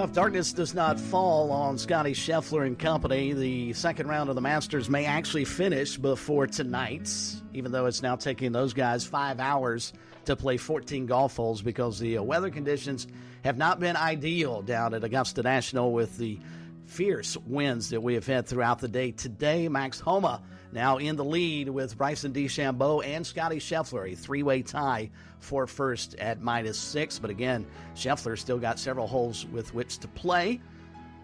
Well, if darkness does not fall on Scotty Scheffler and company, the second round of the Masters may actually finish before tonight, even though it's now taking those guys 5 hours to play 14 golf holes because the weather conditions have not been ideal down at Augusta National with the fierce winds that we have had throughout the day. Today, Max Homa now in the lead with Bryson DeChambeau and Scotty Scheffler, a three-way tie for first at -6. But again, Scheffler still got several holes with which to play.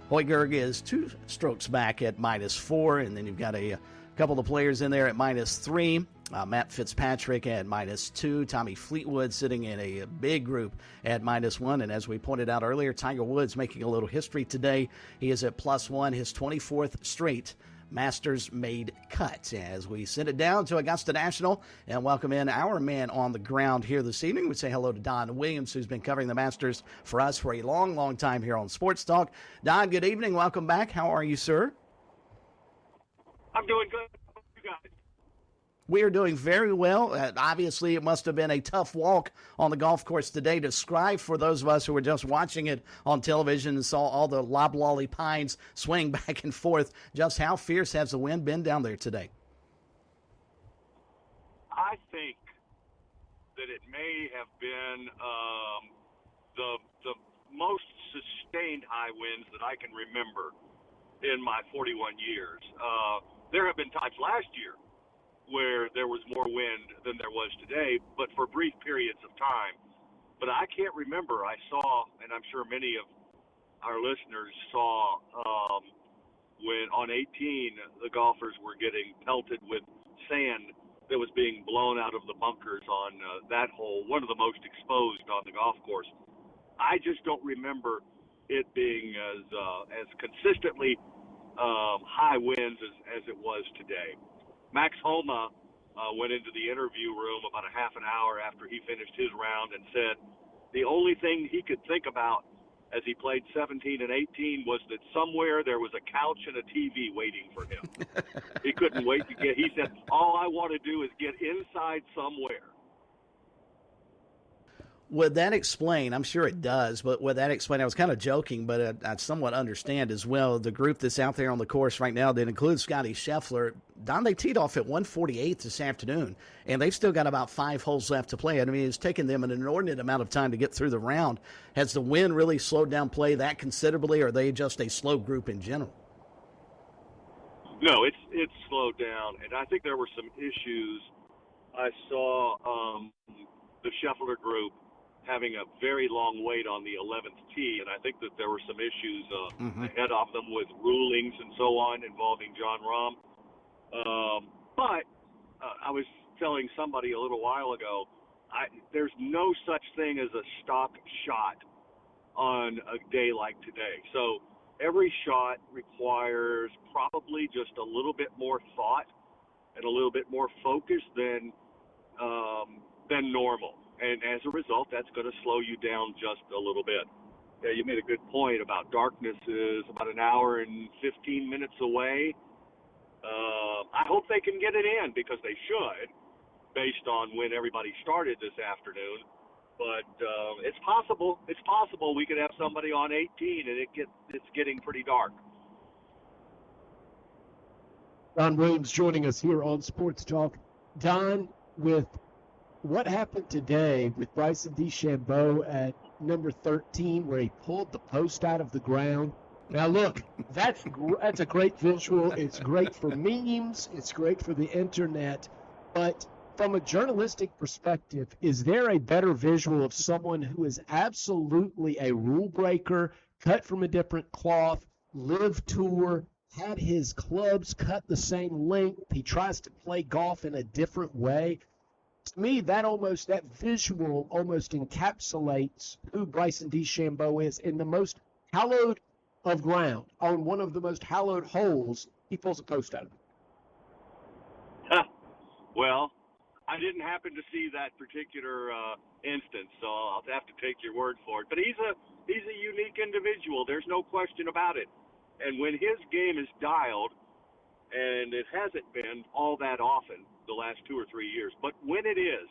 Højgaard is 2 strokes back at -4, and then you've got a couple of players in there at -3. Matt Fitzpatrick at -2. Tommy Fleetwood sitting in a big group at -1. And as we pointed out earlier, Tiger Woods making a little history today. He is at +1, his 24th straight Masters made cut. As we send it down to Augusta National and welcome in our man on the ground here this evening, we say hello to Don Williams, who's been covering the Masters for us for a long, long time here on Sports Talk. Don, good evening. Welcome back. How are you, sir? I'm doing good. How are you guys? We are doing very well. Obviously, it must have been a tough walk on the golf course today. Describe for those of us who were just watching it on television and saw all the loblolly pines swing back and forth, just how fierce has the wind been down there today? I think that it may have been the most sustained high winds that I can remember in my 41 years. There have been times last year where there was more wind than there was today, but for brief periods of time. But I can't remember. I saw, and I'm sure many of our listeners saw, when on 18, the golfers were getting pelted with sand that was being blown out of the bunkers on that hole, one of the most exposed on the golf course. I just don't remember it being as consistently high winds as it was today. Max Homa went into the interview room about a half an hour after he finished his round and said the only thing he could think about as he played 17 and 18 was that somewhere there was a couch and a TV waiting for him. He couldn't wait to get – he said, all I want to do is get inside somewhere. Would that explain, I'm sure it does, but would that explain, I was kind of joking, but I somewhat understand as well, the group that's out there on the course right now that includes Scotty Scheffler, Don, they teed off at 148 this afternoon, and they've still got about 5 holes left to play. I mean, it's taken them an inordinate amount of time to get through the round. Has the wind really slowed down play that considerably, or are they just a slow group in general? No, it's slowed down, and I think there were some issues. I saw the Scheffler group having a very long wait on the 11th tee, and I think that there were some issues ahead of them with rulings and so on involving Jon Rahm. But I was telling somebody a little while ago, there's no such thing as a stock shot on a day like today. So every shot requires probably just a little bit more thought and a little bit more focus than normal. And as a result, that's going to slow you down just a little bit. Yeah, you made a good point about darkness is about an hour and 15 minutes away. I hope they can get it in because they should, based on when everybody started this afternoon. But it's possible. It's possible we could have somebody on 18 and it's getting pretty dark. Don Williams joining us here on Sports Talk. Don, with what happened today with Bryson DeChambeau at number 13 where he pulled the post out of the ground? Now, look, that's a great visual. It's great for memes. It's great for the internet. But from a journalistic perspective, is there a better visual of someone who is absolutely a rule breaker, cut from a different cloth, live tour, had his clubs cut the same length, he tries to play golf in a different way? To me, that visual almost encapsulates who Bryson DeChambeau is. In the most hallowed of ground, on one of the most hallowed holes, he pulls a post out of it. Well, I didn't happen to see that particular instance, so I'll have to take your word for it. But he's a unique individual. There's no question about it. And when his game is dialed, and it hasn't been all that often the last 2 or 3 years, but when it is,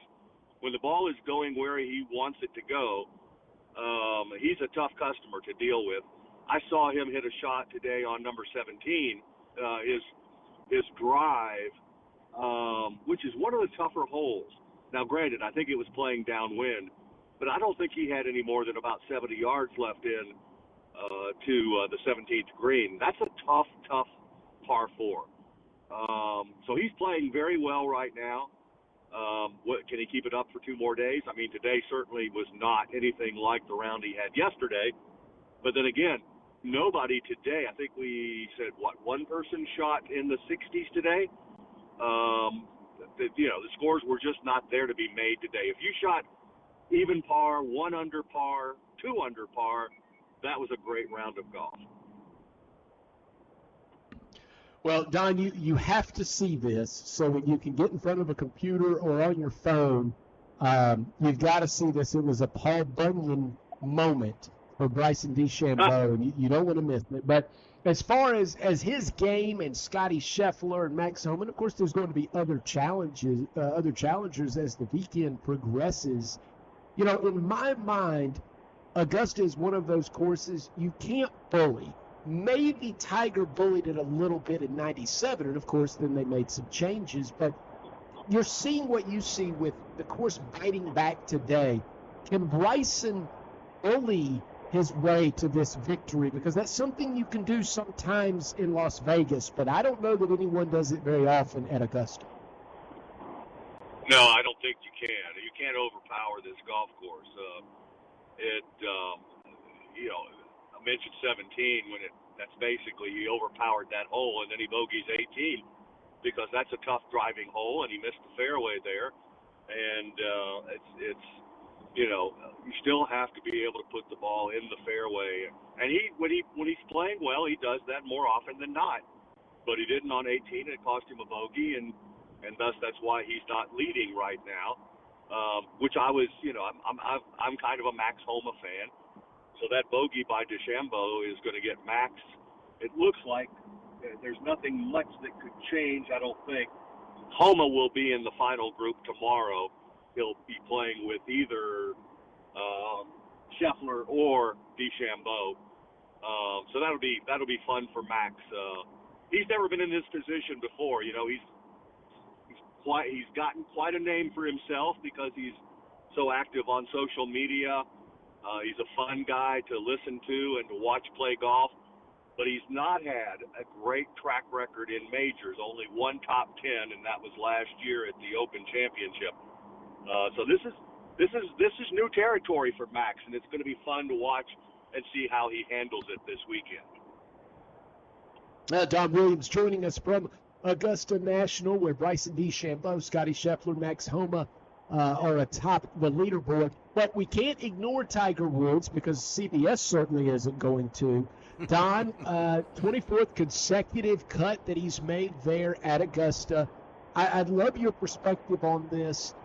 when the ball is going where he wants it to go, he's a tough customer to deal with. I saw him hit a shot today on number 17, his drive, which is one of the tougher holes. Now, granted, I think it was playing downwind, but I don't think he had any more than about 70 yards left in to the 17th green. That's a tough par 4. So he's playing very well right now. Can he keep it up for 2 more days? I mean, today certainly was not anything like the round he had yesterday. But then again, nobody today, I think we said, one person shot in the 60s today? The scores were just not there to be made today. If you shot even par, 1 under par, 2 under par, that was a great round of golf. Well, Don, you have to see this so that you can get in front of a computer or on your phone. You've got to see this. It was a Paul Bunyan moment for Bryson DeChambeau, and you don't want to miss it. But as far as his game and Scotty Scheffler and Max Homa, and of course there's going to be other challengers as the weekend progresses. You know, in my mind, Augusta is one of those courses you can't bully. Maybe Tiger bullied it a little bit in 97, and of course then they made some changes. But you're seeing what you see with the course biting back today. Can Bryson bully his way to this victory? Because that's something you can do sometimes in Las Vegas, but I don't know that anyone does it very often at Augusta. No, I don't think you can. You can't overpower this golf course. I mentioned 17 that's basically he overpowered that hole, and then he bogeys 18 because that's a tough driving hole, and he missed the fairway there. And you still have to be able to put the ball in the fairway. And when he's playing well, he does that more often than not. But he didn't on 18, and it cost him a bogey, and thus that's why he's not leading right now. Which I was, I'm kind of a Max Homa fan. So that bogey by DeChambeau is going to get Max. It looks like there's nothing much that could change, I don't think. Homa will be in the final group tomorrow. He'll be playing with either Scheffler or DeChambeau. So that'll be fun for Max. He's never been in this position before. You know, he's gotten quite a name for himself because he's so active on social media. He's a fun guy to listen to and to watch play golf, but he's not had a great track record in majors. Only one top 10, and that was last year at the Open Championship. So this is new territory for Max, and it's going to be fun to watch and see how he handles it this weekend. Don Williams joining us from Augusta National, where Bryson DeChambeau, Scotty Scheffler, Max Homa are atop the leaderboard. But we can't ignore Tiger Woods because CBS certainly isn't going to. Don, 24th consecutive cut that he's made there at Augusta. I'd love your perspective on this.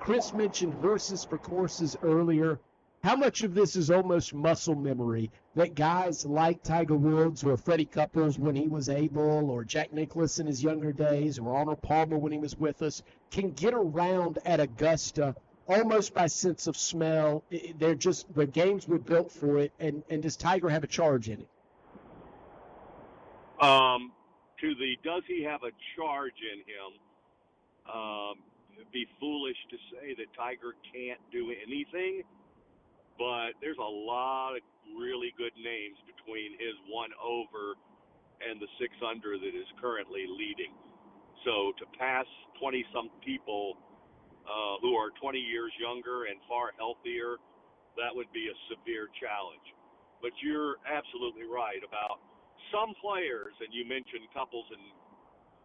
Chris mentioned horses for courses earlier. How much of this is almost muscle memory that guys like Tiger Woods or Freddie Couples when he was able, or Jack Nicklaus in his younger days, or Arnold Palmer when he was with us, can get around at Augusta almost by sense of smell? The games were built for it, and does Tiger have a charge in it? Does he have a charge in him? It'd be foolish to say that Tiger can't do anything. But there's a lot of really good names between his 1 over and the 6 under that is currently leading. So to pass 20-some people who are 20 years younger and far healthier, that would be a severe challenge. But you're absolutely right about some players, and you mentioned Couples and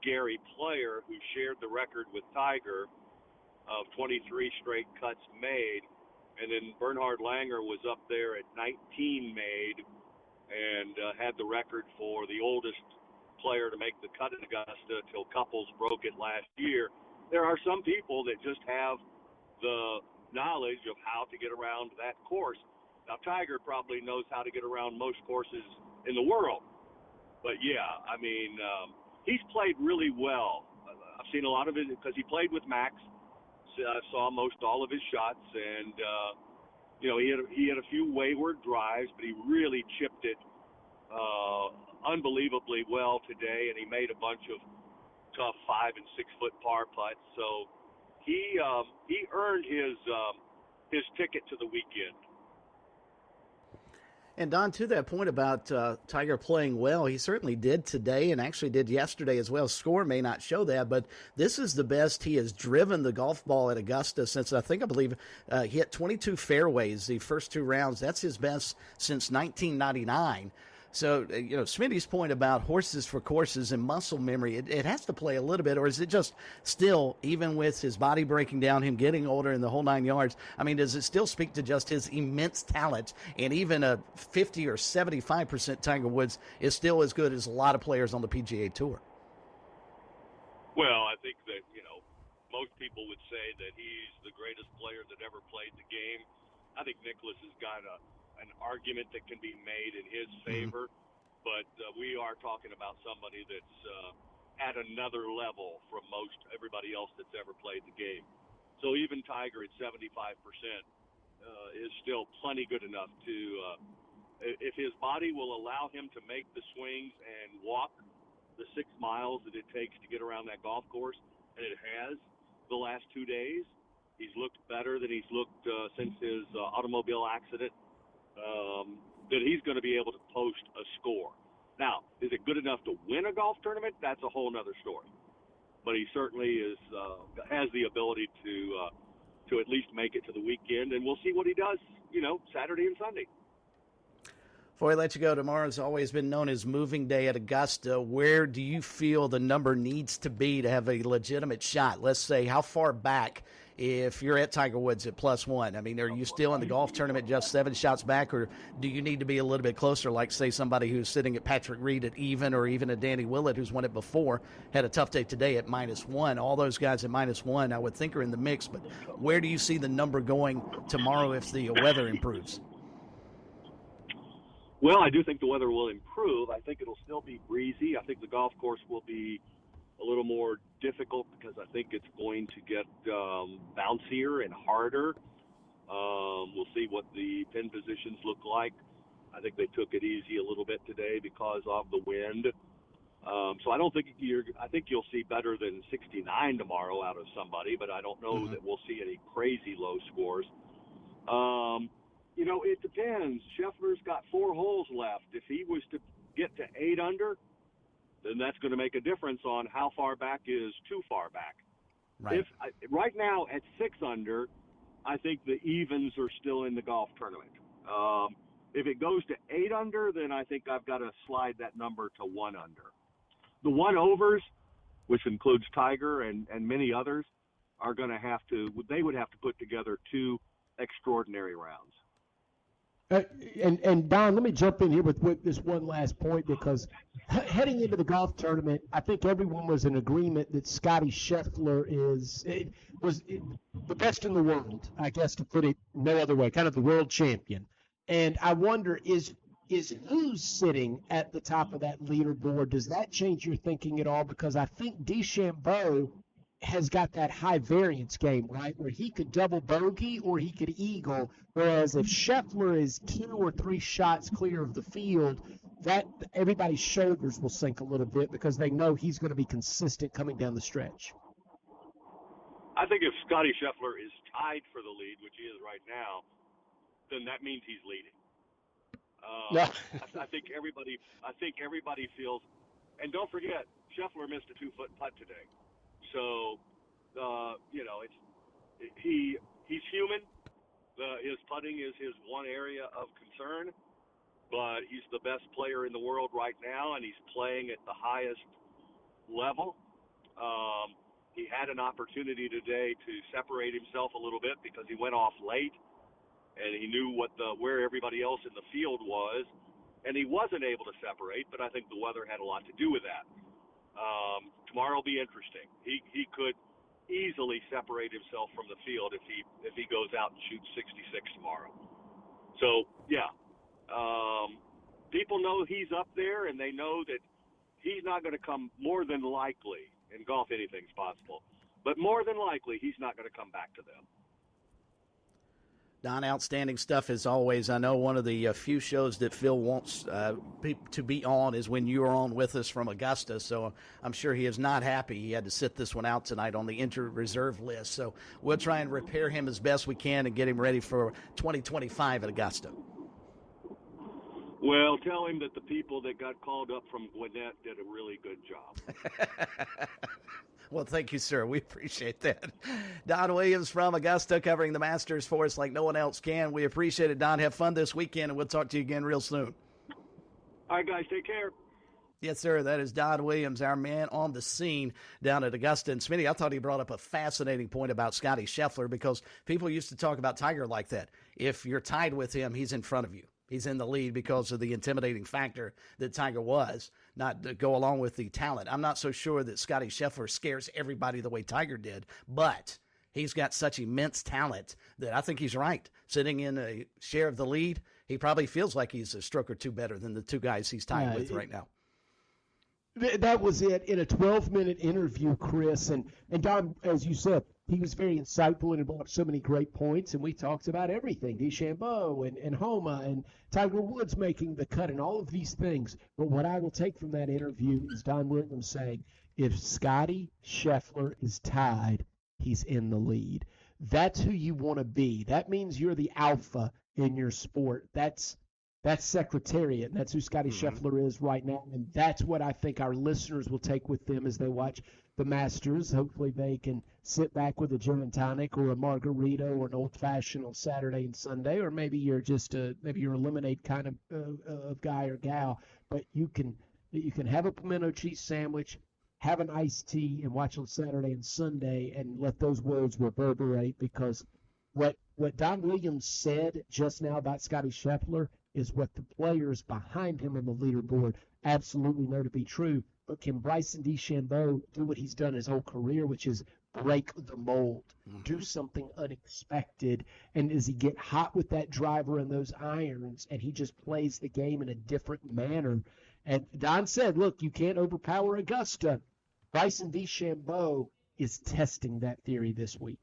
Gary Player, who shared the record with Tiger of 23 straight cuts made. And then Bernhard Langer was up there at 19 made and had the record for the oldest player to make the cut at Augusta till Couples broke it last year. There are some people that just have the knowledge of how to get around that course. Now, Tiger probably knows how to get around most courses in the world. But, yeah, I mean, he's played really well. I've seen a lot of it because he played with Max. I saw most all of his shots, and he had a few wayward drives, but he really chipped it unbelievably well today, and he made a bunch of tough 5 and 6 foot par putts. So he earned his ticket to the weekend. And Don, to that point about Tiger playing well, he certainly did today and actually did yesterday as well. Score may not show that, but this is the best he has driven the golf ball at Augusta since I believe he hit 22 fairways the first 2 rounds. That's his best since 1999. So, Smitty's point about horses for courses and muscle memory, it has to play a little bit, or is it just still, even with his body breaking down, him getting older and the whole 9 yards, I mean, does it still speak to just his immense talent? And even a 50 or 75% Tiger Woods is still as good as a lot of players on the PGA Tour. Well, I think that, most people would say that he's the greatest player that ever played the game. I think Nicklaus has got an argument that can be made in his favor, but we are talking about somebody that's at another level from everybody else that's ever played the game. So even Tiger at 75% is still plenty good enough to, if his body will allow him to make the swings and walk the 6 miles that it takes to get around that golf course, and it has the last 2 days. He's looked better than he's looked since his automobile accident. That he's going to be able to post a score. Now, is it good enough to win a golf tournament? That's a whole other story. But he certainly has the ability to at least make it to the weekend, and we'll see what he does, Saturday and Sunday. Before I let you go, tomorrow's always been known as moving day at Augusta. Where do you feel the number needs to be to have a legitimate shot? Let's say, how far back if you're at Tiger Woods at +1? I mean, are you still in the golf tournament just 7 shots back, or do you need to be a little bit closer, like, say, somebody who's sitting at Patrick Reed at even, or even a Danny Willett who's won it before, had a tough day today at -1. All those guys at -1, I would think, are in the mix. But where do you see the number going tomorrow if the weather improves? Well, I do think the weather will improve. I think it'll still be breezy. I think the golf course will be a little more difficult because I think it's going to get bouncier and harder. We'll see what the pin positions look like. I think they took it easy a little bit today because of the wind. So I don't think I think you'll see better than 69 tomorrow out of somebody, but I don't know that we'll see any crazy low scores. It depends. Scheffler's got 4 holes left. If he was to get to 8 under, then that's going to make a difference on how far back is too far back. Right. Right now at 6 under, I think the evens are still in the golf tournament. If it goes to 8 under, then I think I've got to slide that number to 1 under. The 1 overs, which includes Tiger and many others, are going to they would have to put together 2 extraordinary rounds. And Don, let me jump in here with this one last point, because heading into the golf tournament, I think everyone was in agreement that Scotty Scheffler was the best in the world, I guess, to put it no other way, kind of the world champion. And I wonder, is who's sitting at the top of that leaderboard? Does that change your thinking at all? Because I think DeChambeau has got that high variance game, right, where he could double bogey or he could eagle, whereas if Scheffler is 2 or 3 shots clear of the field, that everybody's shoulders will sink a little bit because they know he's going to be consistent coming down the stretch. I think if Scotty Scheffler is tied for the lead, which he is right now, then that means he's leading. I think everybody feels, and don't forget, Scheffler missed a 2-foot putt today. So, he's human. His putting is his one area of concern, but he's the best player in the world right now, and he's playing at the highest level. He had an opportunity today to separate himself a little bit because he went off late, and he knew where everybody else in the field was, and he wasn't able to separate, but I think the weather had a lot to do with that. Tomorrow will be interesting. He could easily separate himself from the field if he goes out and shoots 66 tomorrow. So yeah, people know he's up there, and they know that he's not going to come, more than likely. In golf, anything's possible, but more than likely he's not going to come back to them. Don, outstanding stuff as always. I know one of the few shows that Phil wants to be on is when you are on with us from Augusta, so I'm sure he is not happy he had to sit this one out tonight on the injured reserve list. So we'll try and repair him as best we can and get him ready for 2025 at Augusta. Well, tell him that the people that got called up from Gwinnett did a really good job. Well, thank you, sir. We appreciate that. Don Williams from Augusta covering the Masters for us like no one else can. We appreciate it, Don. Have fun this weekend, and we'll talk to you again real soon. All right, guys, take care. Yes, sir. That is Don Williams, our man on the scene down at Augusta. And Smitty, I thought he brought up a fascinating point about Scotty Scheffler because people used to talk about Tiger like that. If you're tied with him, he's in front of you. He's in the lead because of the intimidating factor that Tiger was, not to go along with the talent. I'm not so sure that Scotty Scheffler scares everybody the way Tiger did, but he's got such immense talent that I think he's right. Sitting in a share of the lead, he probably feels like he's a stroke or two better than the two guys he's tied with right now. That was it in a 12-minute interview, Chris. And Don, as you said, he was very insightful and brought up so many great points. And we talked about everything, DeChambeau and Homa and Tiger Woods making the cut and all of these things. But what I will take from that interview is Don Williams saying, if Scotty Scheffler is tied, he's in the lead. That's who you want to be. That means you're the alpha in your sport. That's Secretariat, and that's who Scotty Scheffler is right now, and that's what I think our listeners will take with them as they watch the Masters. Hopefully they can sit back with a gin and tonic or a margarita or an old-fashioned on Saturday and Sunday, or maybe you're just maybe you're a lemonade kind of guy or gal, but you can have a pimento cheese sandwich, have an iced tea, and watch on Saturday and Sunday and let those words reverberate, because what Don Williams said just now about Scotty Scheffler is what the players behind him on the leaderboard absolutely know to be true. But can Bryson DeChambeau do what he's done his whole career, which is break the mold, do something unexpected? And does he get hot with that driver and those irons, and he just plays the game in a different manner? And Don said, look, you can't overpower Augusta. Bryson DeChambeau is testing that theory this week.